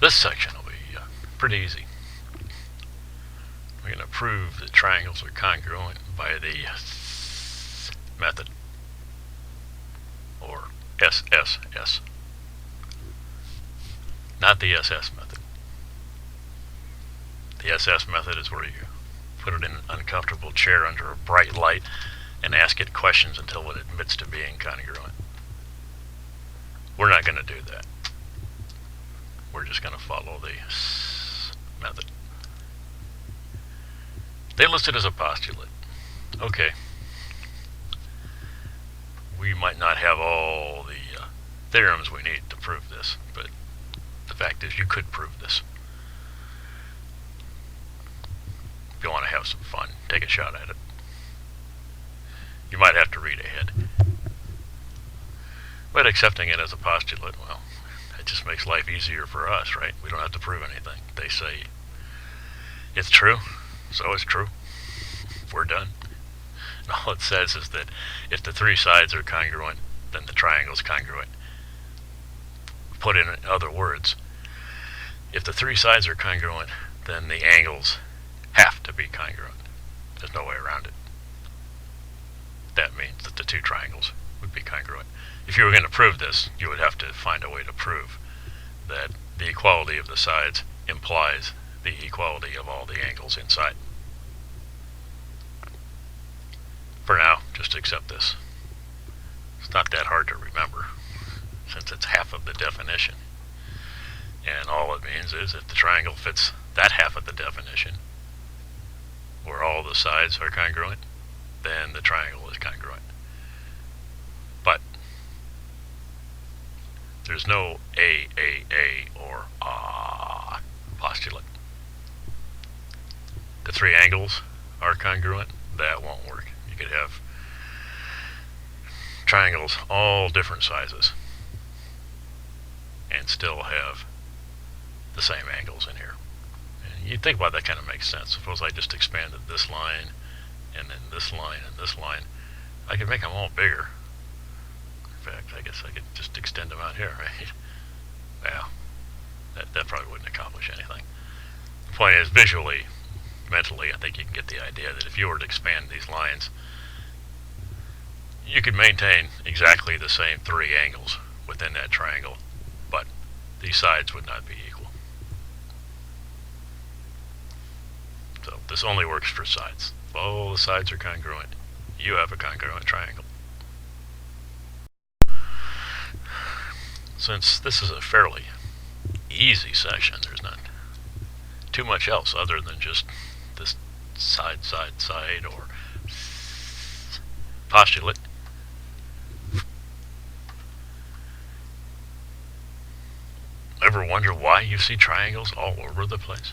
This section will be pretty easy. We're going to prove that triangles are congruent by the method, or SSS, not the SS method. The SS method is where you put it in an uncomfortable chair under a bright light and ask it questions until it admits to being congruent. We're not going to do that. We're just going to follow the method. They list it as a postulate. Okay. We might not have all the theorems we need to prove this, but the fact is you could prove this. If you want to have some fun, take a shot at it. You might have to read ahead. But accepting it as a postulate, well, it just makes life easier for us, right? We don't have to prove anything. They say it's true, so it's true. We're done. And all it says is that if the three sides are congruent, then the triangle is congruent. Put in other words, if the three sides are congruent, then the angles have to be congruent. There's no way around it. That means that the two triangles would be congruent. If you were going to prove this, you would have to find a way to prove that the equality of the sides implies the equality of all the angles inside. For now, just accept this. It's not that hard to remember, since it's half of the definition. And all it means is if the triangle fits that half of the definition, where all the sides are congruent, then the triangle is congruent. But there's no A or postulate. The three angles are congruent. That won't work. You could have triangles all different sizes and still have the same angles in here. And you'd think, well, that kind of makes sense. Suppose I just expanded this line and then this line and this line. I could make them all bigger. In fact, I guess I could just extend them out here, right? Well, that probably wouldn't accomplish anything. The point is, visually, mentally, I think you can get the idea that if you were to expand these lines, you could maintain exactly the same three angles within that triangle, but these sides would not be equal. So this only works for sides. If all the sides are congruent, you have a congruent triangle. Since this is a fairly easy section, there's not too much else other than just this side, or postulate. Ever wonder why you see triangles all over the place?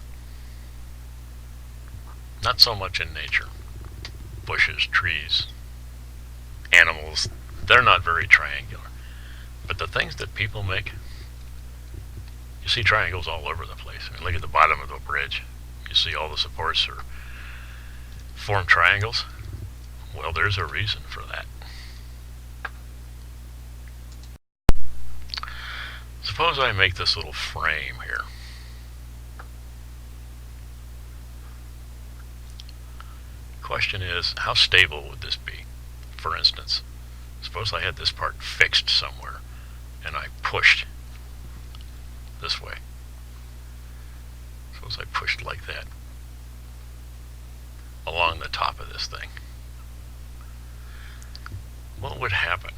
Not so much in nature. Bushes, trees, animals, they're not very triangular. But the things that people make, you see triangles all over the place. I mean, look at the bottom of the bridge. You see all the supports are form triangles. Well, there's a reason for that. Suppose I make this little frame here. Question is, how stable would this be? For instance, suppose I had this part fixed somewhere and I pushed this way. Suppose I pushed like that along the top of this thing. What would happen?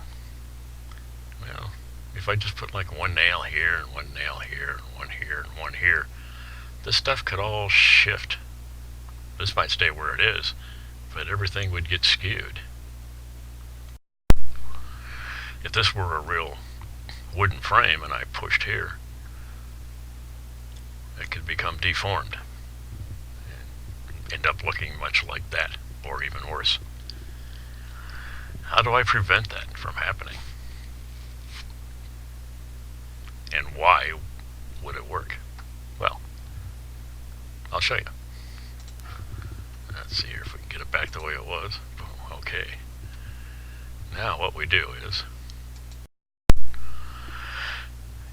Well, if I just put like one nail here and one nail here and one here and one here, this stuff could all shift. This might stay where it is, but everything would get skewed. If this were a real wooden frame and I pushed here, it could become deformed and end up looking much like that, or even worse. How do I prevent that from happening? And why would it work? Well, I'll show you. Let's see here if we can get it back the way it was. Okay. Now what we do is,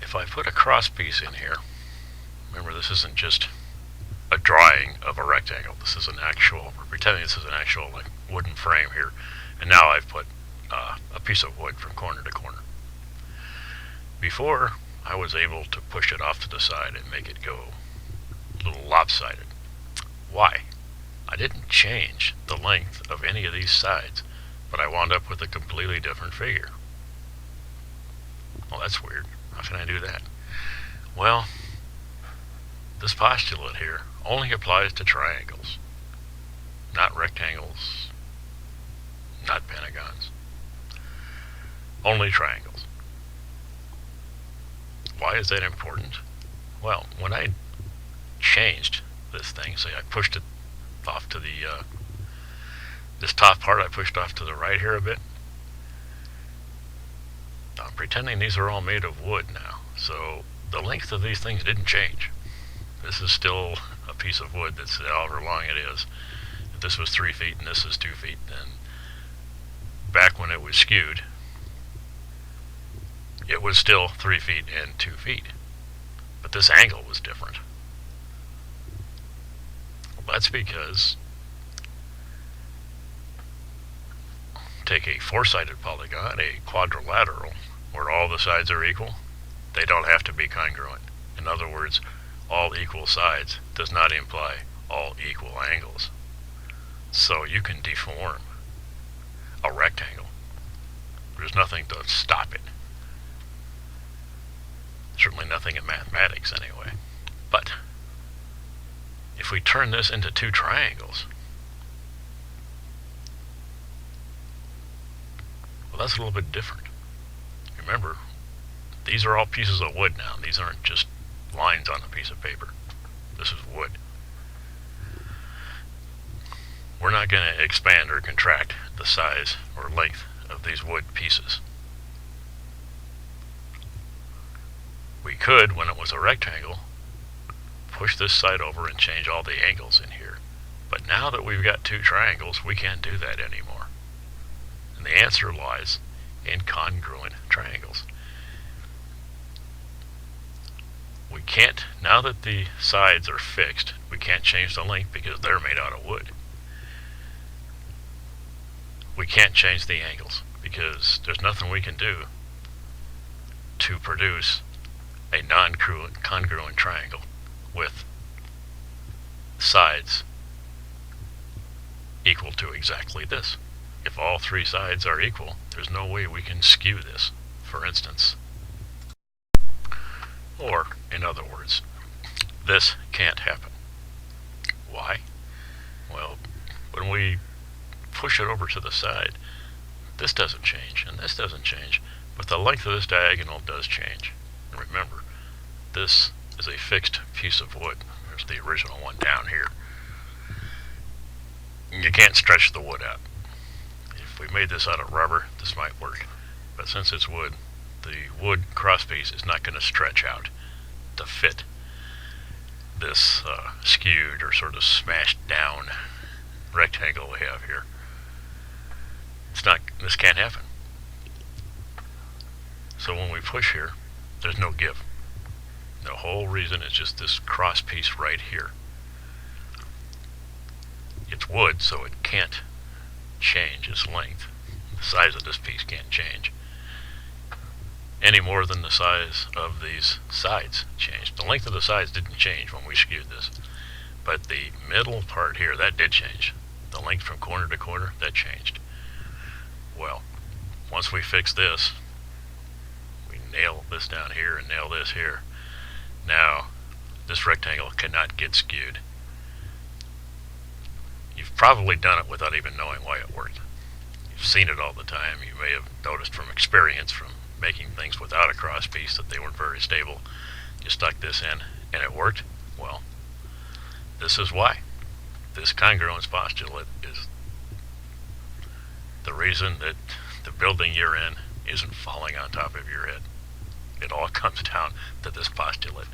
if I put a cross piece in here, Remember, this isn't just a drawing of a rectangle. This is an actual, we're pretending this is an actual like wooden frame here. And now I've put a piece of wood from corner to corner. Before, I was able to push it off to the side and make it go a little lopsided. Why? I didn't change the length of any of these sides, but I wound up with a completely different figure. Well, that's weird. How can I do that? Well, this postulate here only applies to triangles, not rectangles, not pentagons. Only triangles. Why is that important? Well, when I changed this thing, say I pushed it off to the, this top part I pushed off to the right here a bit. I'm pretending these are all made of wood now, so the length of these things didn't change. This is still a piece of wood that's however long it is. If this was 3 feet and this is 2 feet, then back when it was skewed, it was still 3 feet and 2 feet. But this angle was different. Well, that's because take a 4-sided polygon, a quadrilateral, where all the sides are equal, they don't have to be congruent. In other words, all equal sides does not imply all equal angles. So you can deform a rectangle. There's nothing to stop it. Certainly nothing in mathematics anyway. But if we turn this into 2 triangles, well, that's a little bit different. Remember, these are all pieces of wood now. These aren't just lines on a piece of paper. This is wood. We're not going to expand or contract the size or length of these wood pieces. We could, when it was a rectangle, push this side over and change all the angles in here. But now that we've got 2 triangles, we can't do that anymore. And the answer lies in congruent triangles. We can't, now that the sides are fixed, we can't change the length because they're made out of wood. We can't change the angles because there's nothing we can do to produce a non-congruent triangle with sides equal to exactly this. If all 3 sides are equal, there's no way we can skew this, for instance. Or, in other words, this can't happen. Why? Well, when we push it over to the side, this doesn't change and this doesn't change, but the length of this diagonal does change. And remember, this is a fixed piece of wood. There's the original one down here. You can't stretch the wood out. If we made this out of rubber, this might work. But since it's wood, the wood crosspiece is not going to stretch out to fit this skewed or sort of smashed down rectangle we have here. This can't happen. So when we push here, there's no give. The whole reason is just this cross piece right here. It's wood, so it can't change its length. The size of this piece can't change any more than the size of these sides changed. The length of the sides didn't change when we skewed this, but the middle part here, that did change. The length from corner to corner, that changed. Well, once we fix this, we nail this down here and nail this here. Now, this rectangle cannot get skewed. You've probably done it without even knowing why it worked. You've seen it all the time. You may have noticed from experience from making things without a cross piece that they weren't very stable. You stuck this in and it worked. Well, this is why. This congruence postulate is the reason that the building you're in isn't falling on top of your head. It all comes down to this postulate.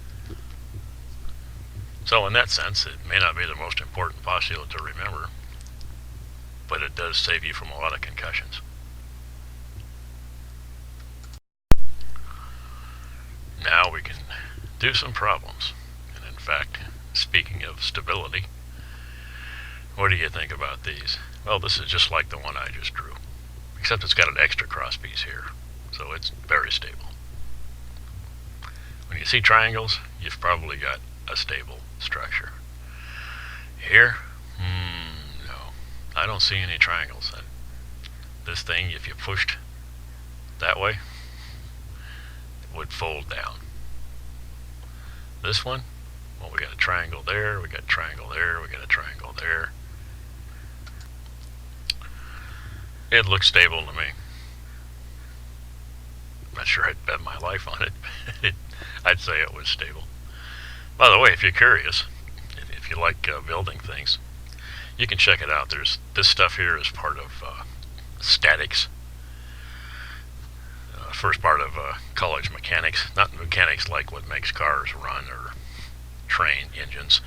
So in that sense, it may not be the most important postulate to remember, but it does save you from a lot of concussions. Now we can do some problems. And in fact, speaking of stability, what do you think about these? Well, this is just like the one I just drew, except it's got an extra crosspiece here, so it's very stable. When you see triangles, you've probably got a stable structure. Here, no, I don't see any triangles. This thing, if you pushed that way, it would fold down. This one, well, we got a triangle there, we got a triangle there, we got a triangle there. It looks stable to me. I'm not sure I'd bet my life on it. I'd say it was stable. By the way, if you're curious, if you like building things, you can check it out. There's this stuff here is part of statics. First part of college mechanics. Not mechanics like what makes cars run or train engines.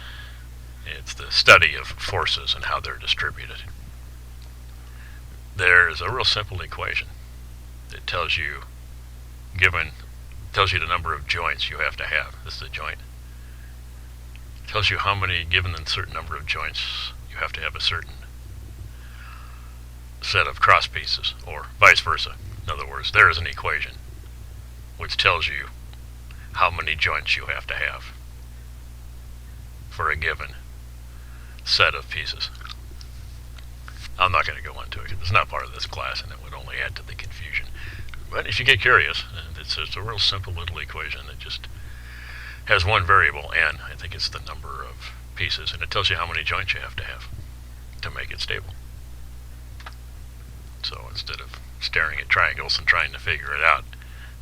It's the study of forces and how they're distributed. There's a real simple equation that tells you the number of joints you have to have. This is a joint. It tells you how many, given a certain number of joints, you have to have a certain set of cross pieces, or vice versa. In other words, there is an equation which tells you how many joints you have to have for a given set of pieces. I'm not going to go into it because it's not part of this class and it would only add to the confusion. But if you get curious, it's a real simple little equation that just has one variable, n. I think it's the number of pieces, and it tells you how many joints you have to make it stable. So instead of staring at triangles and trying to figure it out,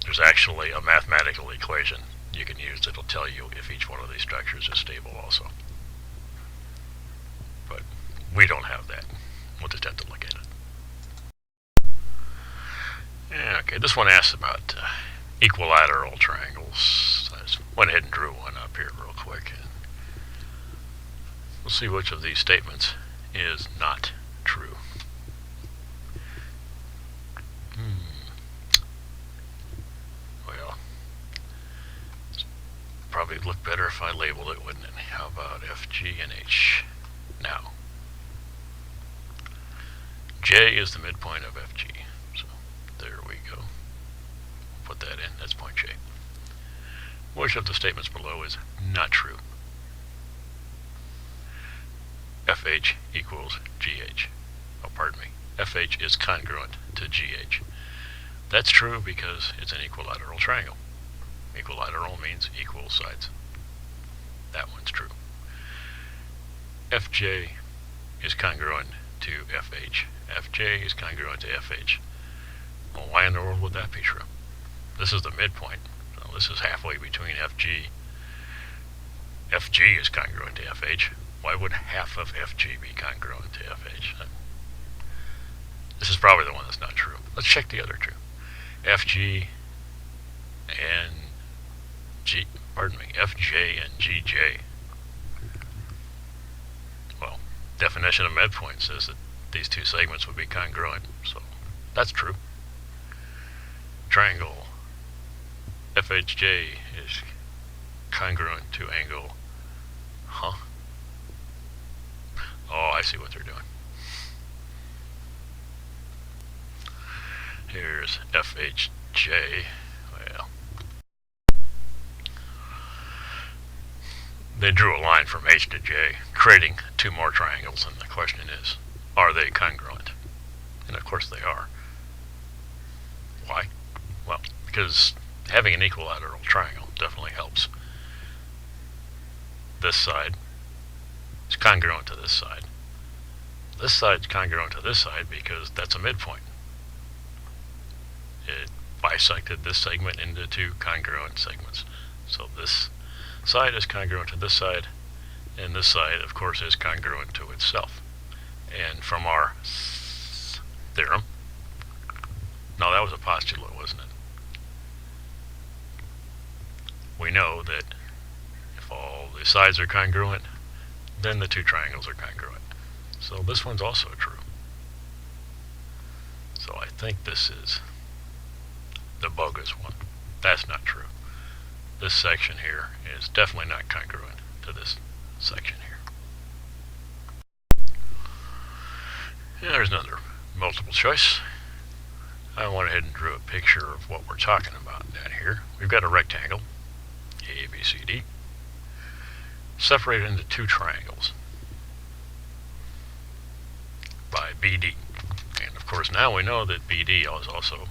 there's actually a mathematical equation you can use that'll tell you if each one of these structures is stable also. But we don't have that. We'll just have to look at it. Yeah, okay, this one asks about equilateral triangles. I just went ahead and drew one up here real quick. And we'll see which of these statements is not true. Well, probably look better if I labeled it, wouldn't it? How about F, G, and H? Now, J is the midpoint of FG. So there we go. Put that in. That's point J. Which of the statements below is not true? FH equals GH. Oh, pardon me. FH is congruent to GH. That's true because it's an equilateral triangle. Equilateral means equal sides. That one's true. FJ is congruent to FH. FJ is congruent to FH. Well, why in the world would that be true? This is the midpoint. So this is halfway between FG. FG is congruent to FH. Why would half of FG be congruent to FH? This is probably the one that's not true. Let's check the other two. FG and FJ and GJ. Well, definition of midpoint says that these two segments would be congruent, so that's true. Triangle FHJ is congruent to angle. Oh, I see what they're doing. Here's FHJ. Well, they drew a line from H to J, creating two more triangles, and the question is, are they congruent? And of course they are. Why? Well, because having an equilateral triangle definitely helps. This side is congruent to this side. This side's congruent to this side because that's a midpoint. It bisected this segment into two congruent segments. So this side is congruent to this side, and this side, of course, is congruent to itself. And from our theorem, no, that was a postulate, wasn't it? We know that if all the sides are congruent, then the two triangles are congruent. So this one's also true. So I think this is the bogus one. That's not true. This section here is definitely not congruent. to this section here. And there's another multiple choice. I went ahead and drew a picture of what we're talking about down here. We've got a rectangle, A, B, C, D, separated into two triangles by BD. And of course now we know that BD is also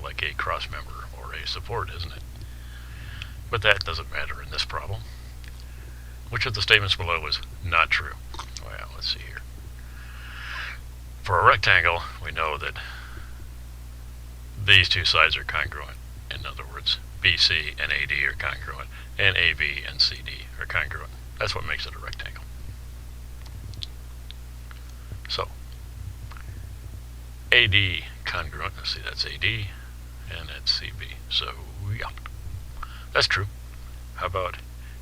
like a cross member or a support, isn't it? But that doesn't matter in this problem. Which of the statements below is not true? Well, let's see here. For a rectangle, we know that these two sides are congruent. In other words, BC and AD are congruent, and AB and CD are congruent. That's what makes it a rectangle. So, AD congruent, let's see, that's AD, and that's CB. So, yeah, that's true. How about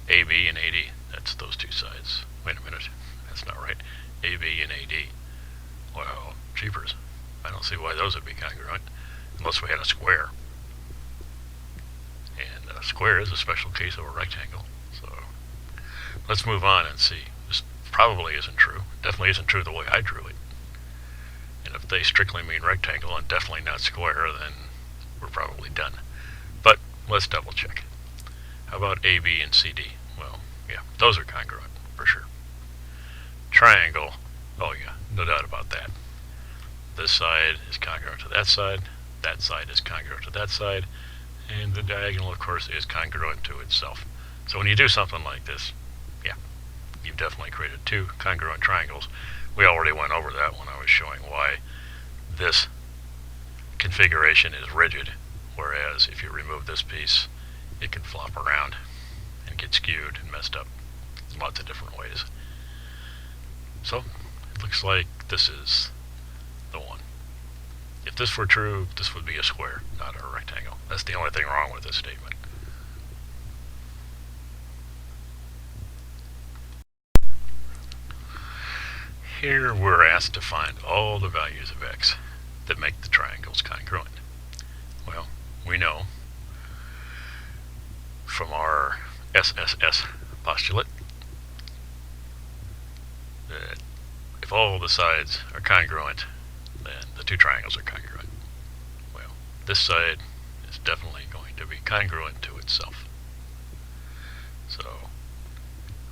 AB and AD? That's those two sides. Wait a minute, that's not right. AB and AD. Well, jeepers, I don't see why those would be congruent, unless we had a square. And a square is a special case of a rectangle. So, let's move on and see. This probably isn't true. Definitely isn't true the way I drew it. And if they strictly mean rectangle and definitely not square, then we're probably done. But let's double check. How about AB and CD? Well, yeah, those are congruent for sure. Triangle, oh yeah, no doubt about that. This side is congruent to that side is congruent to that side, and the diagonal, of course, is congruent to itself. So when you do something like this, yeah, you've definitely created two congruent triangles. We already went over that when I was showing why this configuration is rigid, whereas if you remove this piece, it can flop around and get skewed and messed up in lots of different ways. So, it looks like this is the one. If this were true, this would be a square, not a rectangle. That's the only thing wrong with this statement. Here we're asked to find all the values of x that make the triangles congruent. Well, we know from our SSS postulate that if all the sides are congruent, then the two triangles are congruent. Well, this side is definitely going to be congruent to itself. So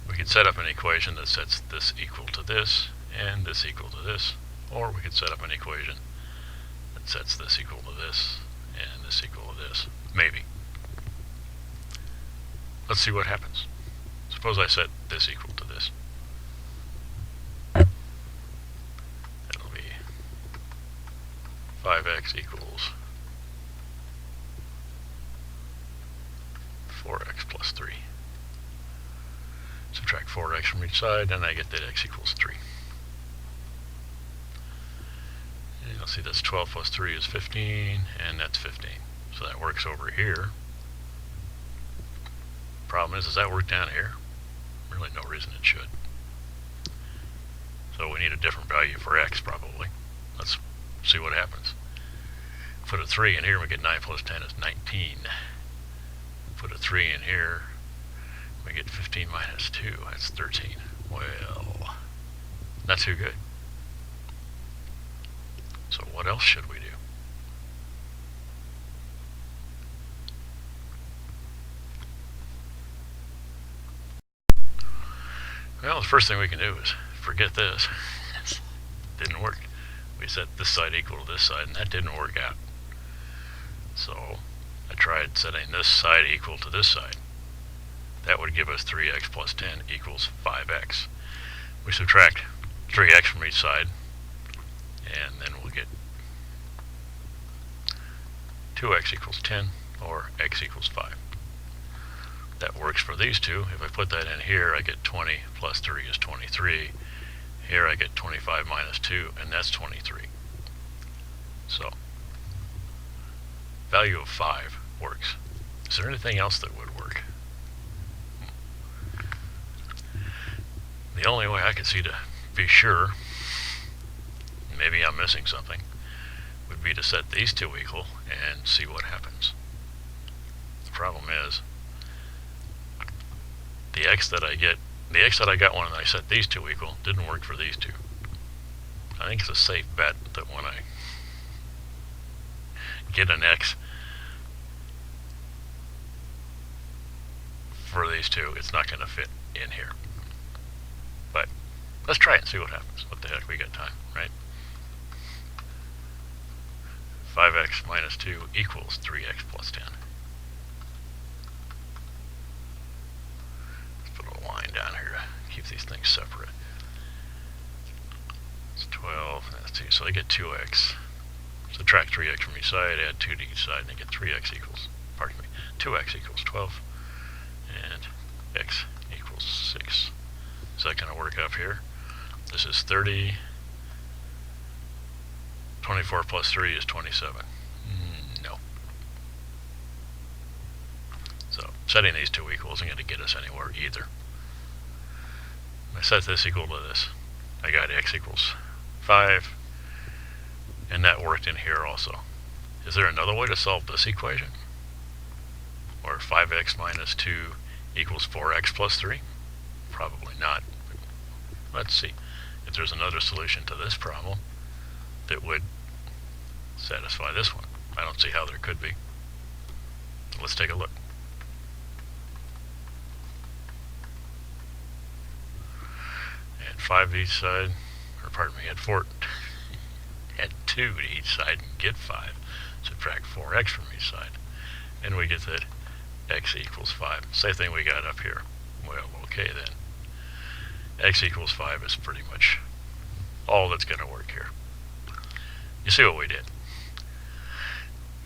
we could set up an equation that sets this equal to this and this equal to this, or we could set up an equation that sets this equal to this and this equal to this. Maybe. Let's see what happens. Suppose I set this equal to this. That'll be 5x equals 4x plus 3. Subtract 4x from each side, and I get that x equals 3. And you'll see that's 12 plus 3 is 15, and that's 15. So that works over here. Problem is, does that work down here? Really no reason it should. So we need a different value for x probably. Let's see what happens. Put a 3 in here, we get 9 plus 10 is 19. Put a 3 in here, we get 15 minus 2, that's 13. Well, not too good. So what else should we do? Well, the first thing we can do is forget this. Didn't work. We set this side equal to this side, and that didn't work out. So I tried setting this side equal to this side. That would give us 3x plus 10 equals 5x. We subtract 3x from each side, and then we'll get 2x equals 10, or x equals 5. That works for these two. If I put that in here, I get 20 plus 3 is 23. Here I get 25 minus 2, and that's 23. So, value of 5 works. Is there anything else that would work? The only way I could see to be sure, maybe I'm missing something, would be to set these two equal and see what happens. The problem is, the x that I get The x that I got when I set these two equal didn't work for these two. I think it's a safe bet that when I get an x for these two, it's not going to fit in here. But let's try it and see what happens. What the heck, we got time, right? 5x minus 2 equals 3x plus 10. Let's put a line down here to keep these things separate. It's 12, that's 2, so I get 2x. Subtract 3x from each side, add 2 to each side, and I get 3x equals, pardon me, 2x equals 12, and x equals 6. Is that going to work up here? This is 30. 24 plus 3 is 27. No. So setting these two equals isn't going to get us anywhere either. I set this equal to this. I got x equals 5, and that worked in here also. Is there another way to solve this equation? Or 5x minus 2 equals 4x plus 3? Probably not. Let's see if there's another solution to this problem that would satisfy this one. I don't see how there could be. Let's take a look. Add 5 to each side, or pardon me, add 4, add 2 to each side and get 5. Subtract 4x from each side, and we get that x equals 5. Same thing we got up here. Well, okay then. X equals 5 is pretty much all that's going to work here. You see what we did?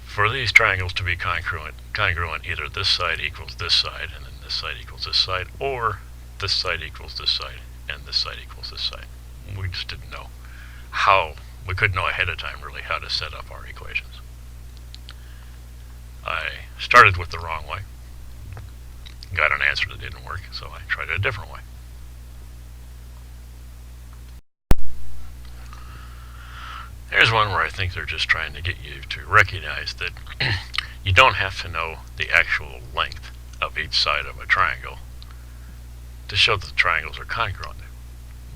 For these triangles to be congruent, either this side equals this side, and then this side equals this side, or this side equals this side, and this side equals this side. We just didn't know how, we couldn't know ahead of time really how to set up our equations. I started with the wrong way, got an answer that didn't work, so I tried it a different way. Here's one where I think they're just trying to get you to recognize that you don't have to know the actual length of each side of a triangle to show that the triangles are congruent.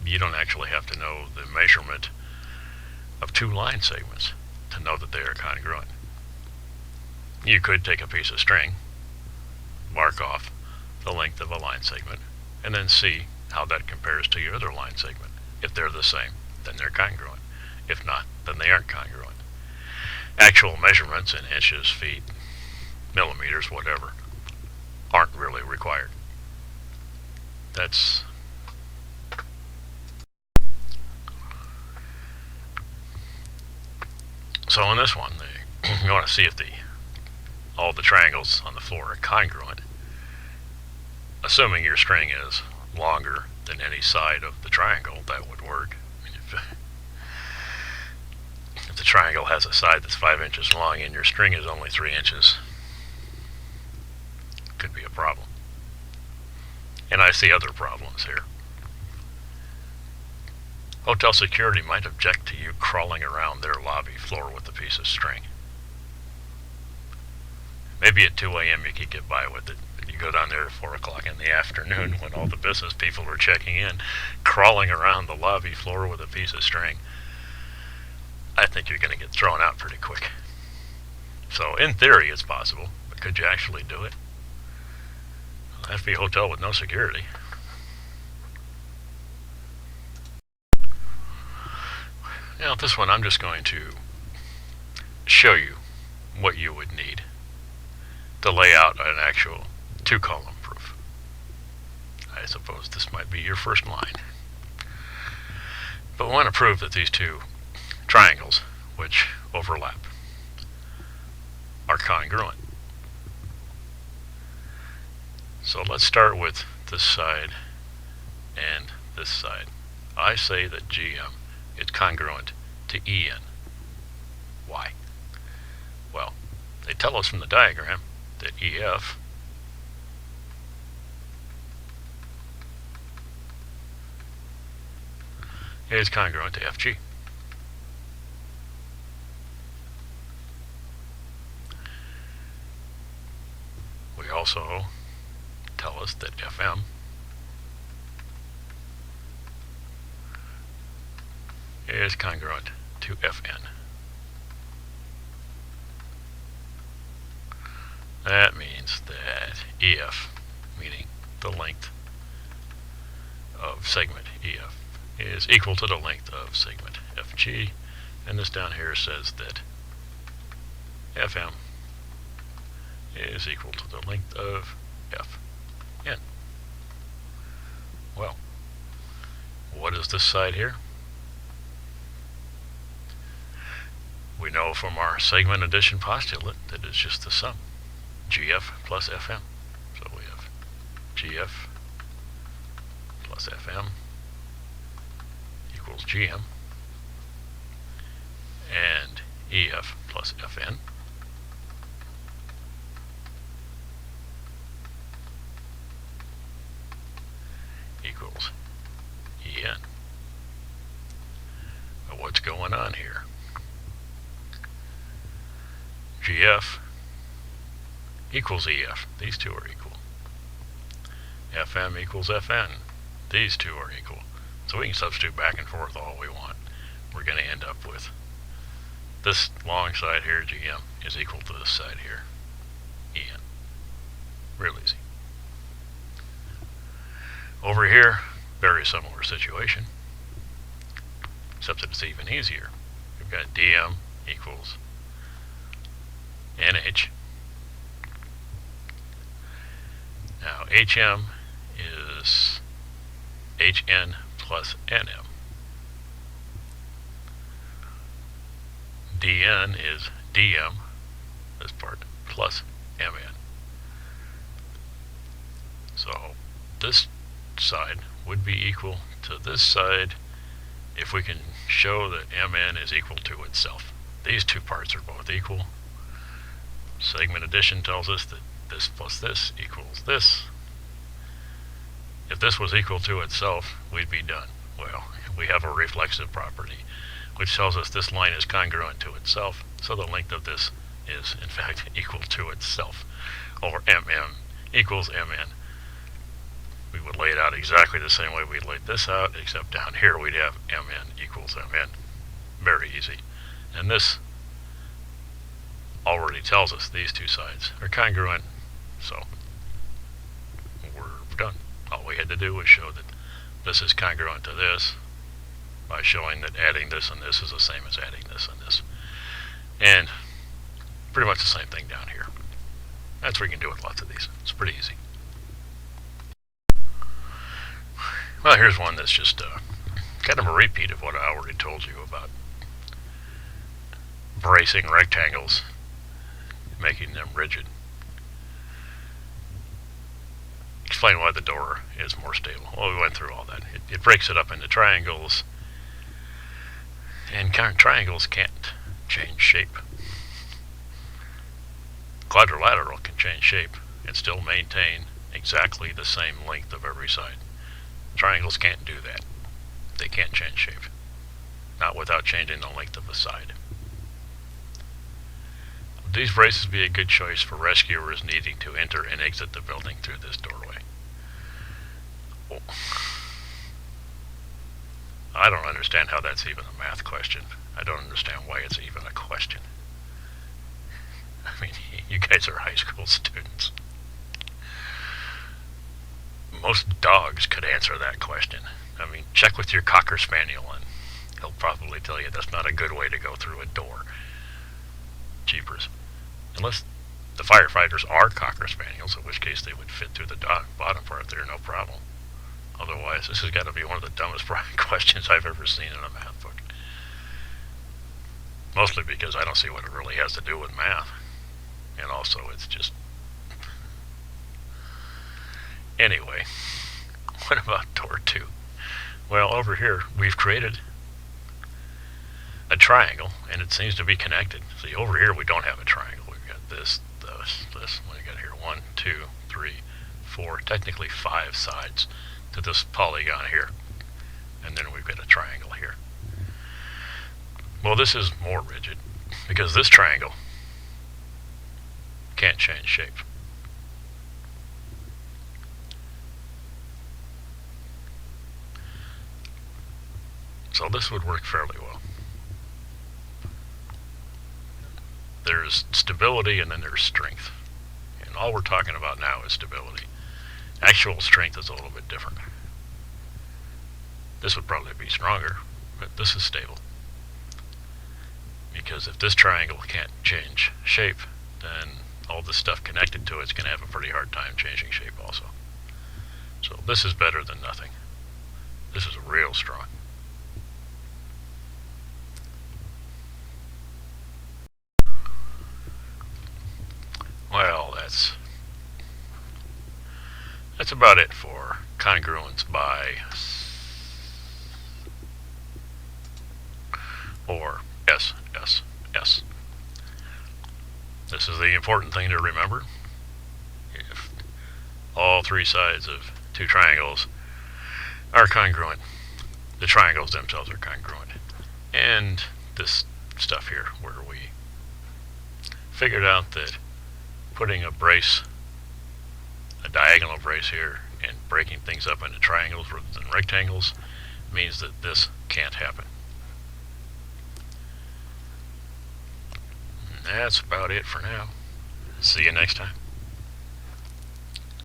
You don't actually have to know the measurement of two line segments to know that they are congruent. You could take a piece of string, mark off the length of a line segment, and then see how that compares to your other line segment. If they're the same, then they're congruent. If not, then they aren't congruent. Actual measurements in inches, feet, millimeters, whatever, aren't really required. That's so in this one, you want to see if all the triangles on the floor are congruent, assuming your string is longer than any side of the triangle. That would work. If the triangle has a side that's 5 inches long and your string is only 3 inches, could be a problem. And I see other problems here. Hotel security might object to you crawling around their lobby floor with a piece of string. Maybe at 2 a.m. you could get by with it, but you go down there at 4 o'clock in the afternoon when all the business people are checking in, crawling around the lobby floor with a piece of string. I think you're going to get thrown out pretty quick. So in theory it's possible, but could you actually do it? It'll have to be a hotel with no security. Now this one I'm just going to show you what you would need to lay out an actual 2-column proof. I suppose this might be your first line. But we want to prove that these two triangles, which overlap, are congruent. So let's start with this side and this side. I say that GM is congruent to EN. Why? Well, they tell us from the diagram that EF is congruent to FG. We also tell us that FM is congruent to Fn. That means that EF, meaning the length of segment EF, is equal to the length of segment FG, and this down here says that FM is equal to the length of Fn. Well, what is this side here? We know from our segment addition postulate that it's just the sum, GF plus FM. So we have GF plus FM equals GM, and EF plus Fn equals En. But what's going on here? GF equals EF. These two are equal. FM equals Fn. These two are equal. So we can substitute back and forth all we want. We're going to end up with this long side here, GM, is equal to this side here, En. Real easy. Over here, very similar situation, except that it's even easier. We've got DM equals NH. Now HM is HN plus NM. DN is DM, this part, plus MN. So this side would be equal to this side if we can show that MN is equal to itself. These two parts are both equal. Segment addition tells us that this plus this equals this. If this was equal to itself, we'd be done. Well, we have a reflexive property, which tells us this line is congruent to itself, so the length of this is, in fact, equal to itself, or MM equals MN. We would lay it out exactly the same way we laid this out, except down here we'd have MN equals MN. Very easy. And this already tells us these two sides are congruent, so we're done. All we had to do was show that this is congruent to this by showing that adding this and this is the same as adding this and this. And pretty much the same thing down here. That's what we can do with lots of these. It's pretty easy. Well, here's one that's just kind of a repeat of what I already told you about bracing rectangles, making them rigid. Explain why the door is more stable. Well, we went through all that. It breaks it up into triangles, and triangles can't change shape. Quadrilateral can change shape and still maintain exactly the same length of every side. Triangles can't do that. They can't change shape. Not without changing the length of the side. These braces be a good choice for rescuers needing to enter and exit the building through this doorway. Oh. I don't understand how that's even a math question. I don't understand why it's even a question. I mean, you guys are high school students. Most dogs could answer that question. I mean, check with your Cocker Spaniel and he'll probably tell you that's not a good way to go through a door. Jeepers. Unless the firefighters are Cocker Spaniels, in which case they would fit through the bottom part there, no problem. Otherwise, this has got to be one of the dumbest questions I've ever seen in a math book. Mostly because I don't see what it really has to do with math. And also, it's just... Anyway, what about door 2? Well, over here, we've created a triangle, and it seems to be connected. See, over here, we don't have a triangle. We've got this. What do we got here? 1, 2, 3, 4, technically 5 sides to this polygon here. And then we've got a triangle here. Well, this is more rigid, because this triangle can't change shape. So this would work fairly well. There's stability and then there's strength. And all we're talking about now is stability. Actual strength is a little bit different. This would probably be stronger, but this is stable. Because if this triangle can't change shape, then all the stuff connected to it's going to have a pretty hard time changing shape also. So this is better than nothing. This is real strong. Well, that's about it for congruence by or SSS. This is the important thing to remember. If all three sides of two triangles are congruent, the triangles themselves are congruent. And this stuff here, where we figured out that putting a diagonal brace here, and breaking things up into triangles rather than rectangles means that this can't happen. And that's about it for now. See you next time.